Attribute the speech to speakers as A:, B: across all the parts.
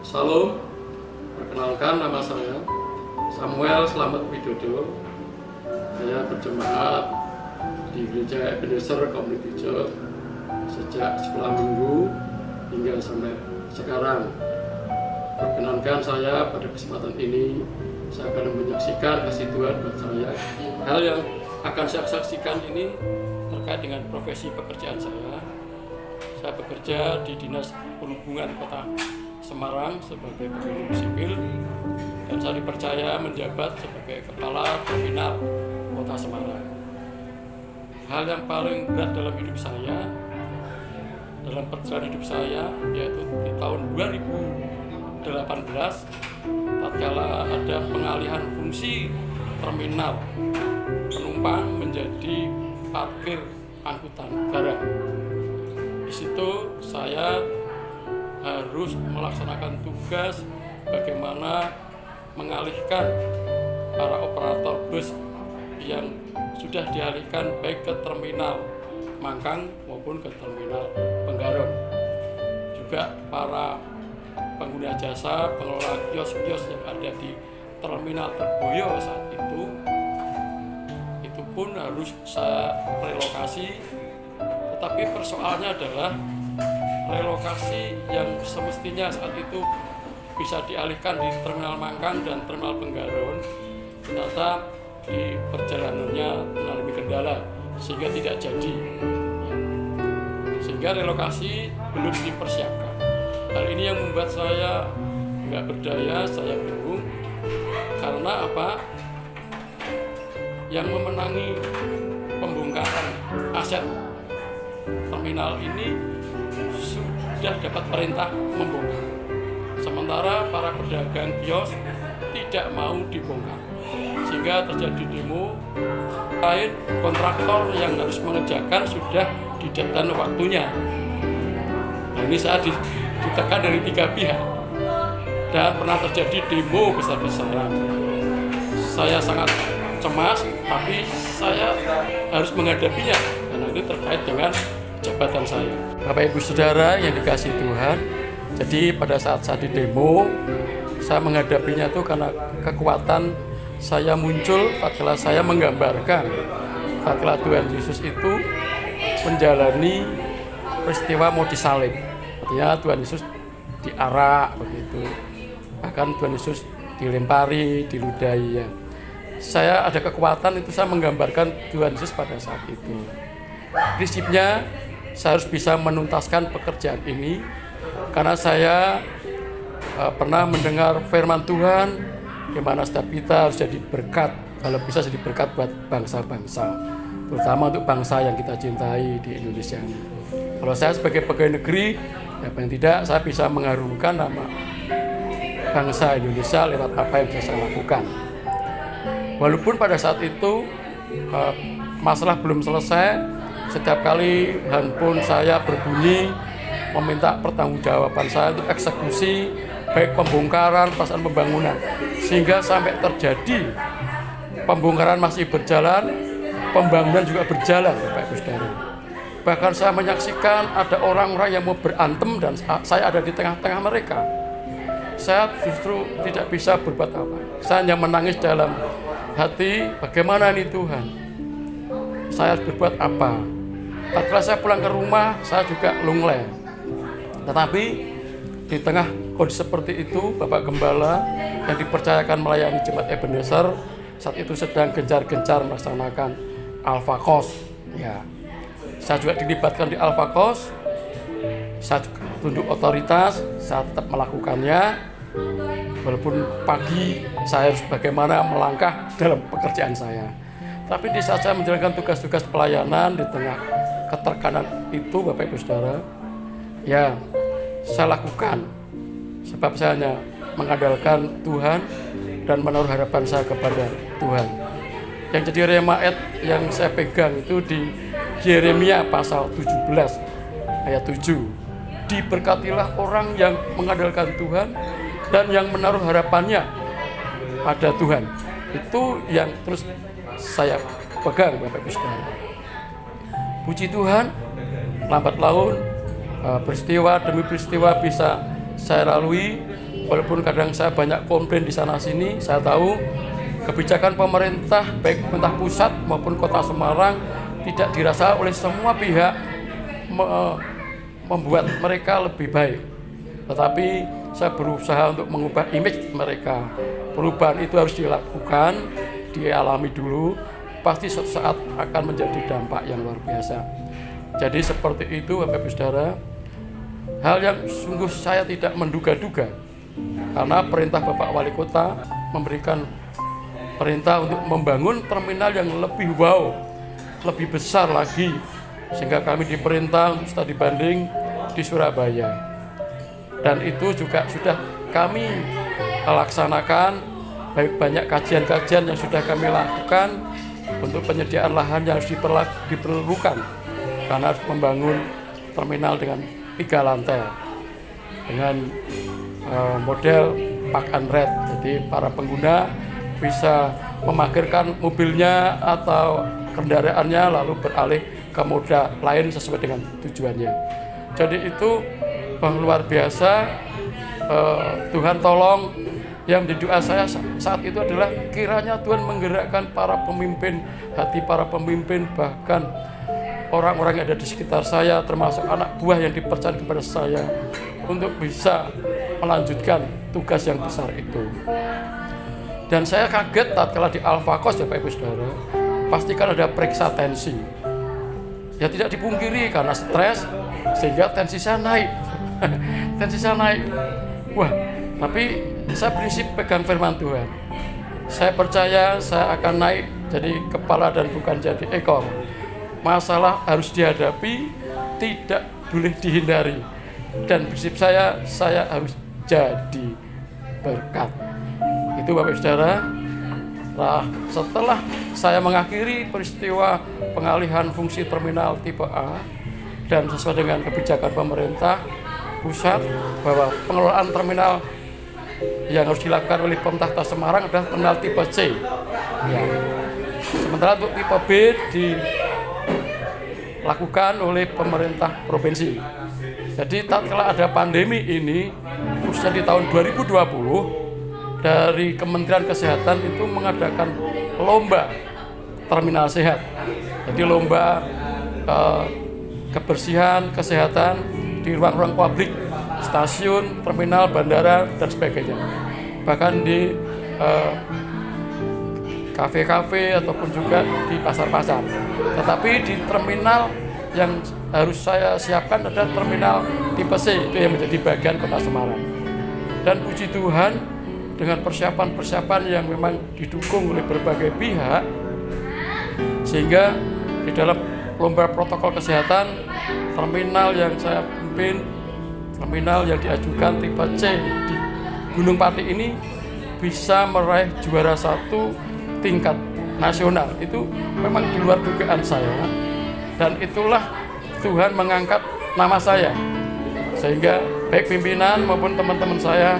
A: Salam, perkenalkan nama saya Samuel Slamet Widodo. Saya berjemaat di Gereja Ebenezer Community Church sejak sekolah minggu hingga sampai sekarang. Perkenankan saya pada kesempatan ini, saya akan menyaksikan kasih Tuhan buat saya. Hal yang akan saya saksikan ini terkait dengan profesi pekerjaan saya. Saya bekerja di Dinas Perhubungan Kota Semarang sebagai pegawai sipil, dan saya dipercaya menjabat sebagai Kepala Terminal Kota Semarang. Hal yang paling berat dalam hidup saya, dalam perjalanan hidup saya, yaitu di tahun 2018 tatkala ada pengalihan fungsi terminal penumpang menjadi parkir angkutan barang. Di situ saya harus melaksanakan tugas bagaimana mengalihkan para operator bus yang sudah dialihkan baik ke terminal Mangkang maupun ke terminal Penggaron. Juga para pengguna jasa, pengelola kios-kios yang ada di terminal Terboyo saat itu pun harus saya relokasi. Tetapi persoalannya adalah relokasi yang semestinya saat itu bisa dialihkan di terminal Mangkang dan terminal Penggaron, ternyata di perjalanannya mengalami kendala sehingga tidak jadi, sehingga relokasi belum dipersiapkan. Hal ini yang membuat saya nggak berdaya, saya bingung. Karena apa? Yang memenangi pembongkaran aset terminal ini sudah dapat perintah membongkar, sementara para pedagang kios tidak mau dibongkar, sehingga terjadi demo. Lain kontraktor yang harus mengerjakan sudah di deadline waktunya. Nah, ini saya ditekan dari 3 pihak dan pernah terjadi demo besar-besaran. Saya sangat cemas, tapi saya harus menghadapinya karena itu terkait dengan jabatan saya. Bapak Ibu Saudara yang dikasihi Tuhan, jadi pada saat saya di demo, saya menghadapinya itu karena kekuatan saya muncul tatkala saya menggambarkan tatkala Tuhan Yesus itu menjalani peristiwa mau disalib. Artinya Tuhan Yesus diarak begitu, bahkan Tuhan Yesus dilempari, diludahi ya. Saya ada kekuatan itu, saya menggambarkan Tuhan Yesus pada saat itu. Prinsipnya saya harus bisa menuntaskan pekerjaan ini karena saya pernah mendengar firman Tuhan di mana setiap kita harus jadi berkat, kalau bisa jadi berkat buat bangsa-bangsa, terutama untuk bangsa yang kita cintai di Indonesia ini. Kalau saya sebagai pegawai negeri, ya paling tidak saya bisa mengharumkan nama bangsa Indonesia lewat apa yang bisa saya lakukan. Walaupun pada saat itu masalah belum selesai, setiap kali handphone saya berbunyi meminta pertanggungjawaban saya untuk eksekusi, baik pembongkaran, pelaksanaan pembangunan, sehingga sampai terjadi pembongkaran masih berjalan, pembangunan juga berjalan, Bapak Ibu Saudara. Bahkan saya menyaksikan ada orang-orang yang mau berantem dan saya ada di tengah-tengah mereka. Saya justru tidak bisa berbuat apa. Saya hanya menangis dalam hati, bagaimana nih Tuhan? Saya harus berbuat apa? Setelah saya pulang ke rumah, saya juga lunglai. Tetapi di tengah kondisi seperti itu, Bapak Gembala yang dipercayakan melayani Jemaat Ebenezer saat itu sedang gencar-gencar melaksanakan Alpha Kos. Ya, saya juga dilibatkan di Alpha Kos. Saya juga tunduk otoritas, saya tetap melakukannya. Walaupun pagi saya harus bagaimana melangkah dalam pekerjaan saya. Tapi di saat saya menjalankan tugas-tugas pelayanan di tengah keterkanan itu, Bapak Ibu Saudara, ya saya lakukan. Sebab saya hanya mengandalkan Tuhan dan menaruh harapan saya kepada Tuhan. Yang jadi rema yang saya pegang itu di Yeremia pasal 17 ayat 7. Diberkatilah orang yang mengandalkan Tuhan dan yang menaruh harapannya pada Tuhan. Itu yang terus saya pegang, Bapak Ibu Saudara. Puji Tuhan, lambat laun peristiwa demi peristiwa bisa saya lalui walaupun kadang saya banyak komplain di sana sini, saya tahu kebijakan pemerintah baik pemerintah pusat maupun Kota Semarang tidak dirasa oleh semua pihak membuat mereka lebih baik. Tetapi saya berusaha untuk mengubah image mereka. Perubahan itu harus dilakukan, dialami dulu, pasti suatu saat akan menjadi dampak yang luar biasa. Jadi seperti itu Bapak Ibu Saudara, hal yang sungguh saya tidak menduga-duga, karena perintah Bapak Wali Kota memberikan perintah untuk membangun terminal yang lebih wow, lebih besar lagi, sehingga kami diperintah untuk studi banding di Surabaya. Dan itu juga sudah kami laksanakan, baik banyak kajian-kajian yang sudah kami lakukan untuk penyediaan lahan yang harus diperlukan, karena harus membangun terminal dengan 3 lantai dengan model park and ride. Jadi para pengguna bisa memarkirkan mobilnya atau kendaraannya lalu beralih ke moda lain sesuai dengan tujuannya. Jadi itu luar biasa. Tuhan tolong, yang menjadi doa saya saat itu adalah kiranya Tuhan menggerakkan para pemimpin, hati para pemimpin, bahkan orang-orang yang ada di sekitar saya, termasuk anak buah yang dipercaya kepada saya, untuk bisa melanjutkan tugas yang besar itu. Dan saya kaget tatkala di Alfakos, Bapak Ibu Saudara, pastikan ada periksa tensi. Ya tidak dipungkiri karena stres sehingga tensi saya naik. Tensi saya naik. Wah, tapi saya prinsip pegang firman Tuhan. Saya percaya saya akan naik jadi kepala dan bukan jadi ekor. Masalah harus dihadapi, tidak boleh dihindari. Dan prinsip saya harus jadi berkat. Itu Bapak Ibu Saudara. Nah, setelah saya mengakhiri peristiwa pengalihan fungsi terminal tipe A dan sesuai dengan kebijakan pemerintah pusat bahwa pengelolaan terminal yang harus dilakukan oleh pemerintah Kota Semarang adalah terminal tipe C. Ya. Sementara untuk tipe B dilakukan oleh pemerintah provinsi. Jadi tatkala ada pandemi ini, khususnya di tahun 2020, dari Kementerian Kesehatan itu mengadakan lomba terminal sehat. Jadi lomba kebersihan, kesehatan di ruang-ruang publik, stasiun, terminal, bandara, dan sebagainya. Bahkan di kafe-kafe ataupun juga di pasar-pasar. Tetapi di terminal yang harus saya siapkan adalah terminal tipe C, itu yang menjadi bagian Kota Semarang. Dan puji Tuhan, dengan persiapan-persiapan yang memang didukung oleh berbagai pihak, sehingga di dalam lomba protokol kesehatan, terminal yang saya pimpin, terminal yang diajukan tipe C di Gunung Pati ini bisa meraih juara 1 tingkat nasional. Itu memang di luar dugaan saya, dan itulah Tuhan mengangkat nama saya, sehingga baik pimpinan maupun teman-teman saya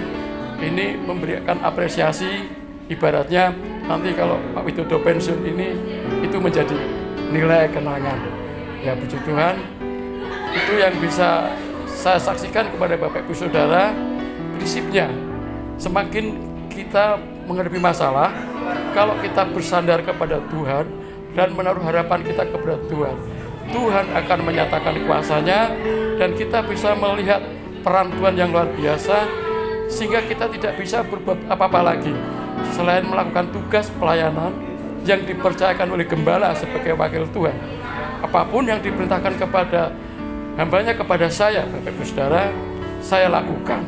A: ini memberikan apresiasi. Ibaratnya nanti kalau Pak Widodo pensiun ini, itu menjadi nilai kenangan. Ya puji Tuhan, itu yang bisa saya saksikan kepada Bapak Ibu Saudara. Prinsipnya, semakin kita menghadapi masalah, kalau kita bersandar kepada Tuhan dan menaruh harapan kita kepada Tuhan, Tuhan akan menyatakan kuasa-Nya, dan kita bisa melihat peran Tuhan yang luar biasa, sehingga kita tidak bisa berbuat apa-apa lagi selain melakukan tugas pelayanan yang dipercayakan oleh gembala sebagai wakil Tuhan. Apapun yang diperintahkan kepada hambanya, kepada saya, Bapak Ibu Saudara, saya lakukan.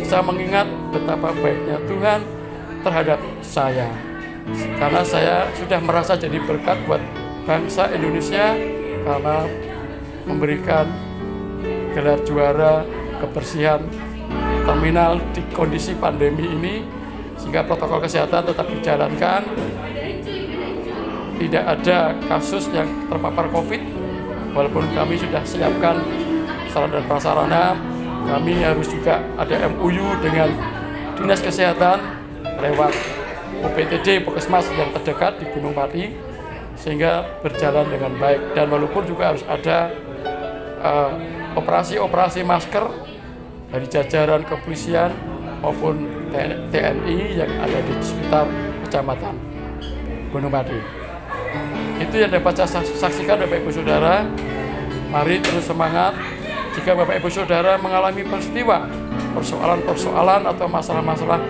A: Saya mengingat betapa baiknya Tuhan terhadap saya, karena saya sudah merasa jadi berkat buat bangsa Indonesia karena memberikan gelar juara kebersihan terminal di kondisi pandemi ini, sehingga protokol kesehatan tetap dijalankan, tidak ada kasus yang terpapar COVID. Walaupun kami sudah siapkan sarana dan prasarana, kami harus juga ada MOU dengan Dinas Kesehatan lewat OPTD, Puskesmas yang terdekat di Gunung Pati, sehingga berjalan dengan baik. Dan walaupun juga harus ada operasi masker dari jajaran kepolisian maupun TNI yang ada di sekitar kecamatan Gunung Madu. Itu yang dapat saya saksikan, Bapak Ibu Saudara. Mari terus semangat. Jika Bapak Ibu Saudara mengalami peristiwa, persoalan-persoalan atau masalah-masalah,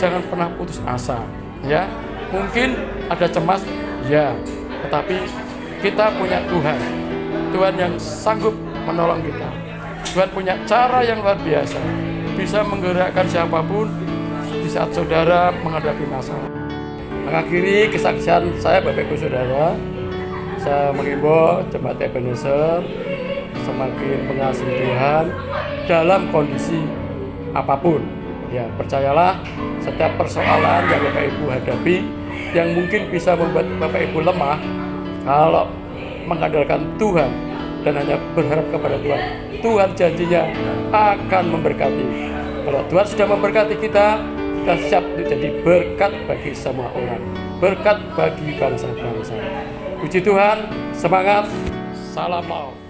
A: jangan pernah putus asa. Ya, mungkin ada cemas, ya, tetapi kita punya Tuhan. Tuhan yang sanggup menolong kita. Tuhan punya cara yang luar biasa, bisa menggerakkan siapapun di saat saudara menghadapi masalah. Mengakhiri kesaksian saya, Bapak Ibu Saudara, saya mengimbau jemaat Ebenezer semakin mengasihi Tuhan dalam kondisi apapun. Ya, percayalah, setiap persoalan yang Bapak Ibu hadapi yang mungkin bisa membuat Bapak Ibu lemah, kalau mengandalkan Tuhan dan hanya berharap kepada Tuhan, Tuhan janjinya akan memberkati. Kalau Tuhan sudah memberkati kita, kita siap untuk jadi berkat bagi semua orang, berkat bagi bangsa-bangsa. Puji Tuhan, semangat, salam love.